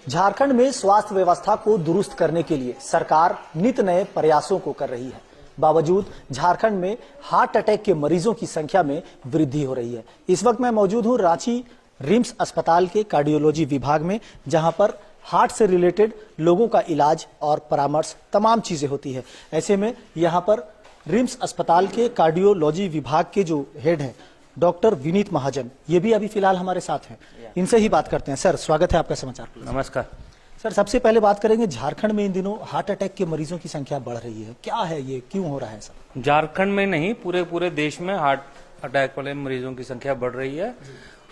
झारखंड में स्वास्थ्य व्यवस्था को दुरुस्त करने के लिए सरकार नित नए प्रयासों को कर रही है। बावजूद झारखंड में हार्ट अटैक के मरीजों की संख्या में वृद्धि हो रही है। इस वक्त मैं मौजूद हूं रांची रिम्स अस्पताल के कार्डियोलॉजी विभाग में, जहां पर हार्ट से रिलेटेड लोगों का इलाज और परामर्श तमाम चीजें होती है। ऐसे में यहां पर रिम्स अस्पताल के कार्डियोलॉजी विभाग के जो हेड हैं डॉक्टर विनीत महाजन, ये भी अभी फिलहाल हमारे साथ हैं। इनसे ही बात करते हैं। सर, स्वागत है आपका समाचार प्लस। नमस्कार सर, सबसे पहले बात करेंगे, झारखंड में इन दिनों हार्ट अटैक के मरीजों की संख्या बढ़ रही है, क्या है ये, क्यों हो रहा है सर? झारखंड में नहीं, पूरे देश में हार्ट अटैक वाले मरीजों की संख्या बढ़ रही है।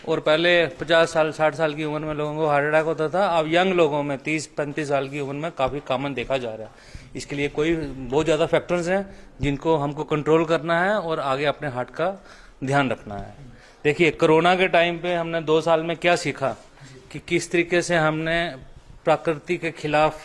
और पहले 50 साल 60 साल की उम्र में लोगों को हार्ट अटैक होता था, अब यंग लोगों में 30-35 साल की उम्र में काफी कॉमन देखा जा रहा है। इसके लिए कोई बहुत ज्यादा फैक्टर्स हैं जिनको हमको कंट्रोल करना है और आगे अपने हार्ट का ध्यान रखना है। देखिए, कोरोना के टाइम पे हमने 2 साल में क्या सीखा कि किस तरीके से हमने प्रकृति के खिलाफ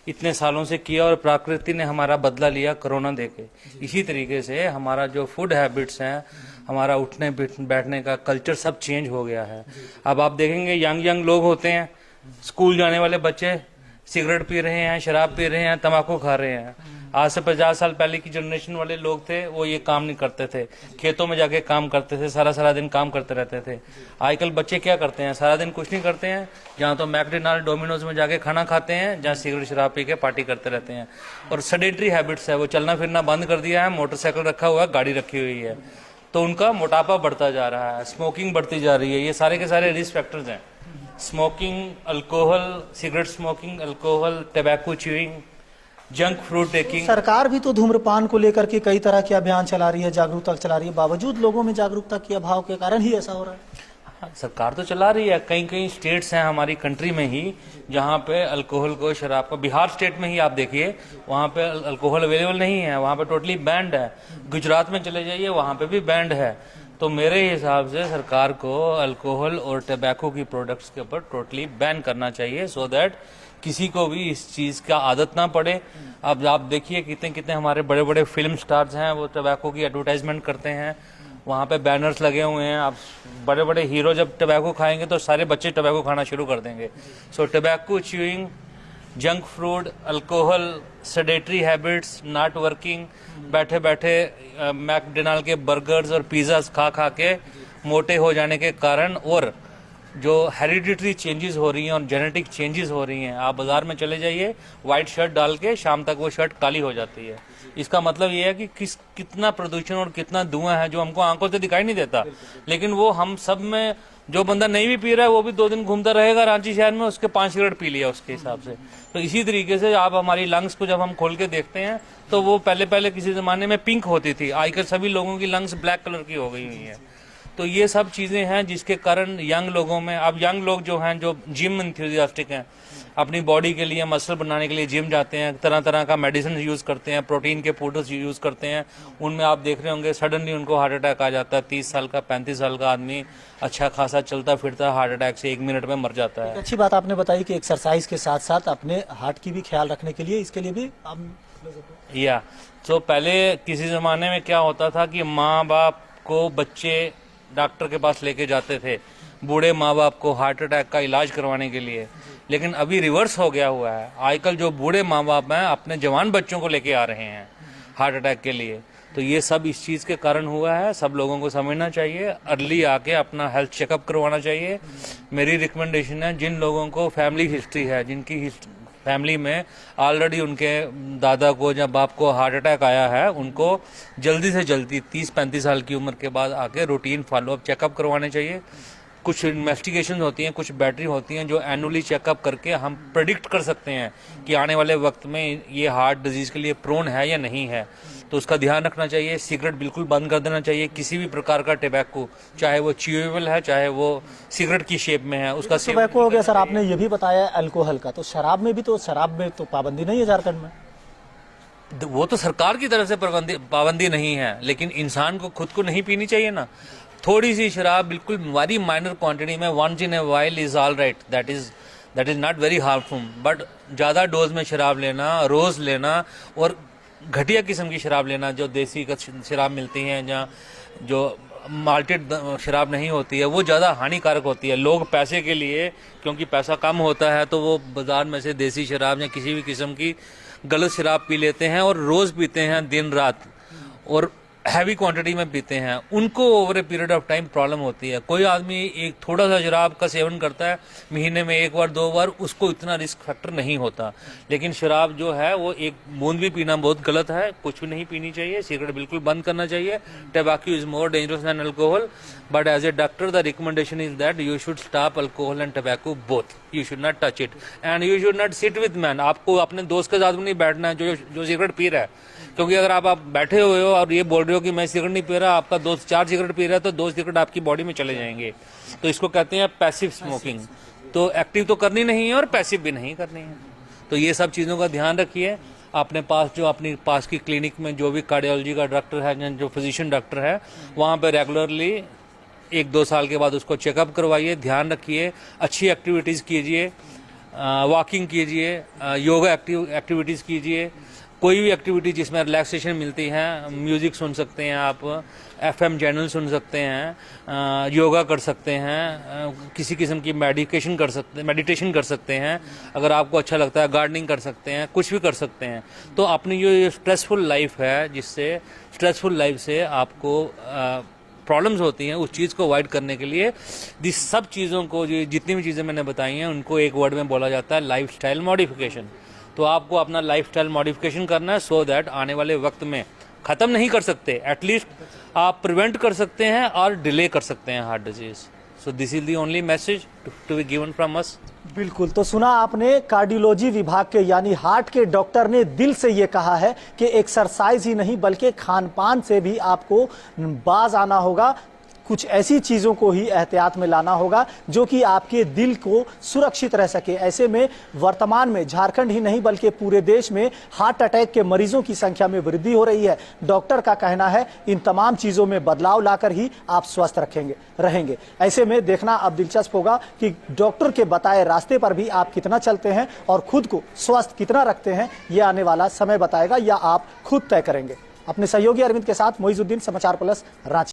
इतने सालों से किया और प्रकृति ने हमारा बदला लिया कोरोना देके। इसी तरीके से हमारा जो फूड हैबिट्स हैं, हमारा उठने बैठने का कल्चर सब चेंज हो गया है। अब आप देखेंगे यंग लोग होते हैं, स्कूल जाने वाले बच्चे सिगरेट पी रहे हैं, शराब पी रहे हैं, तंबाकू खा रहे हैं। आज से 50 साल पहले की जनरेशन वाले लोग थे, वो ये काम नहीं करते थे, खेतों में जाके काम करते थे, सारा दिन काम करते रहते थे। आजकल बच्चे क्या करते हैं, सारा दिन कुछ नहीं करते हैं, जहाँ तो मैकडॉनल्ड डोमिनोज में जाके खाना खाते हैं, जहाँ सिगरेट शराब पी के पार्टी करते रहते हैं। और सेडेंटरी हैबिट्स है, वो चलना फिरना बंद कर दिया है, मोटरसाइकिल रखा हुआ है, गाड़ी रखी हुई है, तो उनका मोटापा बढ़ता जा रहा है, स्मोकिंग बढ़ती जा रही है। ये सारे के सारे रिस्क फैक्टर्स हैं। Smoking, alcohol, cigarette smoking, alcohol, tobacco chewing, junk food taking. सरकार भी तो धूम्रपान को लेकर के कई तरह के अभियान चला रही है, जागरूकता चला रही है, बावजूद लोगों में जागरूकता के अभाव के कारण ही ऐसा हो रहा है। हाँ, सरकार तो चला रही है। कई स्टेट्स हैं हमारी कंट्री में ही जहाँ पे अल्कोहल को, शराब को, बिहार स्टेट में ही आप देखिए, वहाँ पे अल्कोहल अवेलेबल नहीं है, वहाँ पे टोटली बैंड है। गुजरात में चले जाइए, वहाँ पे भी बैंड है। तो मेरे हिसाब से सरकार को अल्कोहल और टबैको की प्रोडक्ट्स के ऊपर टोटली बैन करना चाहिए, सो दैट किसी को भी इस चीज का आदत ना पड़े। अब आप देखिए कितने हमारे बड़े फिल्म स्टार्स हैं, वो टबैको की एडवर्टाइजमेंट करते हैं, वहाँ पे बैनर्स लगे हुए हैं। अब बड़े हीरो जब टबैको खाएंगे तो सारे बच्चे टबैको खाना शुरू कर देंगे। So tobacco chewing, junk food, alcohol, sedentary habits, not working, बैठे मैकडॉनल्ड के बर्गर्स और पिज्जास खा के मोटे हो जाने के कारण, और जो हेरिडिटरी चेंजेस हो रही हैं और जेनेटिक चेंजेस हो रही हैं। आप बाजार में चले जाइए, व्हाइट शर्ट डाल के शाम तक वो शर्ट काली हो जाती है। इसका मतलब ये है कि कितना प्रदूषण और कितना धुआं है जो हमको आंखों से दिखाई नहीं देता, लेकिन वो हम सब में, जो बंदा नहीं भी पी रहा है वो भी 2 दिन घूमता रहेगा रांची शहर में, उसके 5 सिगरेट पी लिया उसके हिसाब से। तो इसी तरीके से आप हमारी लंग्स को जब हम खोल के देखते हैं तो वो पहले किसी जमाने में पिंक होती थी, आजकल सभी लोगों की लंग्स ब्लैक कलर की हो गई हुई है। तो ये सब चीजें हैं जिसके कारण यंग लोगों में, अब यंग लोग जो हैं, जो जिम एंथुसियास्टिक हैं, अपनी बॉडी के लिए, मसल बनाने के लिए जिम जाते हैं, तरह का मेडिसिन यूज करते हैं, प्रोटीन के पाउडर्स यूज करते हैं, उनमें आप देख रहे होंगे सडनली उनको हार्ट अटैक आ जाता है। 30 साल का 35 साल का आदमी अच्छा खासा चलता फिरता हार्ट अटैक से 1 मिनट में मर जाता है। अच्छी बात आपने बताई कि एक्सरसाइज के साथ साथ अपने हार्ट की भी ख्याल रखने के लिए, इसके लिए भी या तो पहले किसी जमाने में क्या होता था कि माँ बाप को बच्चे डॉक्टर के पास लेके जाते थे, बूढ़े माँ बाप को हार्ट अटैक का इलाज करवाने के लिए, लेकिन अभी रिवर्स हो गया हुआ है। आजकल जो बूढ़े माँ बाप हैं अपने जवान बच्चों को लेके आ रहे हैं हार्ट अटैक के लिए। तो ये सब इस चीज के कारण हुआ है। सब लोगों को समझना चाहिए, अर्ली आके अपना हेल्थ चेकअप करवाना चाहिए। मेरी रिकमेंडेशन है, जिन लोगों को फैमिली हिस्ट्री है, जिनकी फैमिली में ऑलरेडी उनके दादा को या बाप को हार्ट अटैक आया है, उनको जल्दी से जल्दी 30-35 साल की उम्र के बाद आके रूटीन फॉलोअप चेकअप करवाने चाहिए। कुछ इन्वेस्टिगेशन होती हैं, कुछ बैटरी होती हैं जो एनुअली चेकअप करके हम प्रेडिक्ट कर सकते हैं कि आने वाले वक्त में ये हार्ट डिजीज के लिए प्रोन है या नहीं है। तो उसका ध्यान रखना चाहिए। सिगरेट बिल्कुल बंद कर देना चाहिए। किसी भी प्रकार का टबैको, चाहे वो च्यूएबल है, चाहे वो सिगरेट की शेप में है, उसका टबैको हो गया। सर, आपने ये भी बताया अल्कोहल का, तो शराब में तो पाबंदी नहीं है झारखंड में? वो तो सरकार की तरफ से पाबंदी नहीं है, लेकिन इंसान को खुद को नहीं पीनी चाहिए ना। थोड़ी सी शराब, बिल्कुल वेरी माइनर क्वांटिटी में, once in a while is all right, that is not very harmful. But ज्यादा डोज में शराब लेना, रोज लेना और घटिया किस्म की शराब लेना, जो देसी शराब मिलती हैं, जहाँ जो माल्टेड शराब नहीं होती है, वो ज़्यादा हानिकारक होती है। लोग पैसे के लिए, क्योंकि पैसा कम होता है, तो वो बाजार में से देसी शराब या किसी भी किस्म की गलत शराब पी लेते हैं और रोज़ पीते हैं, दिन रात, और हैवी क्वांटिटी में पीते हैं। उनको over a period of time problem होती है। कोई आदमी एक थोड़ा सा शराब का सेवन करता है महीने में 1 बार 2 बार, उसको इतना रिस्क फैक्टर नहीं होता। लेकिन शराब जो है वो एक बूंद भी पीना बहुत गलत है, कुछ भी नहीं पीनी चाहिए। सिगरेट बिल्कुल बंद करना चाहिए। Tobacco is more dangerous than alcohol, but as a doctor the recommendation is that you should stop alcohol and tobacco both. You should not touch it and you should not sit with man. आपको अपने दोस्त के साथ भी नहीं बैठना है जो सिगरेट पी रहा है, क्योंकि अगर आप बैठे हुए हो और ये बोल रहे हो कि मैं सिगरेट नहीं पी रहा, आपका दोस्त 4 सिगरेट पी रहा है, तो 2 सिगरेट आपकी बॉडी में चले जाएंगे। तो इसको कहते हैं पैसिव स्मोकिंग। तो एक्टिव तो करनी नहीं है और पैसिव भी नहीं करनी है। तो ये सब चीज़ों का ध्यान रखिए। अपने पास जो अपनी पास की क्लिनिक में जो भी कार्डियोलॉजी का डॉक्टर है, जो फिजिशियन डॉक्टर है, वहाँ पे रेगुलरली 1-2 साल के बाद उसको चेकअप करवाइए। ध्यान रखिए, अच्छी एक्टिविटीज़ कीजिए, वॉकिंग कीजिए, योगा एक्टिविटीज़ कीजिए, कोई भी एक्टिविटी जिसमें रिलैक्सेशन मिलती है। म्यूज़िक सुन सकते हैं आप, FM चैनल सुन सकते हैं, योगा कर सकते हैं, किसी किस्म की मेडिटेशन कर सकते हैं। अगर आपको अच्छा लगता है गार्डनिंग कर सकते हैं, कुछ भी कर सकते हैं। तो अपनी जो स्ट्रेसफुल लाइफ है, जिससे स्ट्रेसफुल लाइफ से आपको प्रॉब्लम्स होती हैं, उस चीज़ को अवॉइड करने के लिए जिस सब चीज़ों को, जितनी भी चीज़ें मैंने बताई हैं, उनको एक वर्ड में बोला जाता है लाइफस्टाइल मॉडिफिकेशन। तो आपको अपना लाइफस्टाइल मॉडिफिकेशन करना है, सो दैट आने वाले वक्त में ख़त्म नहीं कर सकते, एटलीस्ट आप प्रिवेंट कर सकते हैं और डिले कर सकते हैं heart disease. So this is the only message to be given from us. बिल्कुल, तो सुना आपने, कार्डियोलॉजी विभाग के यानी हार्ट के डॉक्टर ने दिल से ये कहा है कि एक्सरसाइज ही नहीं बल्कि खान पान से भी आपको बाज आना होगा। कुछ ऐसी चीज़ों को ही एहतियात में लाना होगा जो कि आपके दिल को सुरक्षित रह सके। ऐसे में वर्तमान में झारखंड ही नहीं बल्कि पूरे देश में हार्ट अटैक के मरीजों की संख्या में वृद्धि हो रही है। डॉक्टर का कहना है इन तमाम चीज़ों में बदलाव लाकर ही आप स्वस्थ रहेंगे। ऐसे में देखना अब दिलचस्प होगा कि डॉक्टर के बताए रास्ते पर भी आप कितना चलते हैं और खुद को स्वस्थ कितना रखते हैं, ये आने वाला समय बताएगा, या आप खुद तय करेंगे। अपने सहयोगी अरविंद के साथ मोइजुद्दीन, समाचार प्लस, रांची।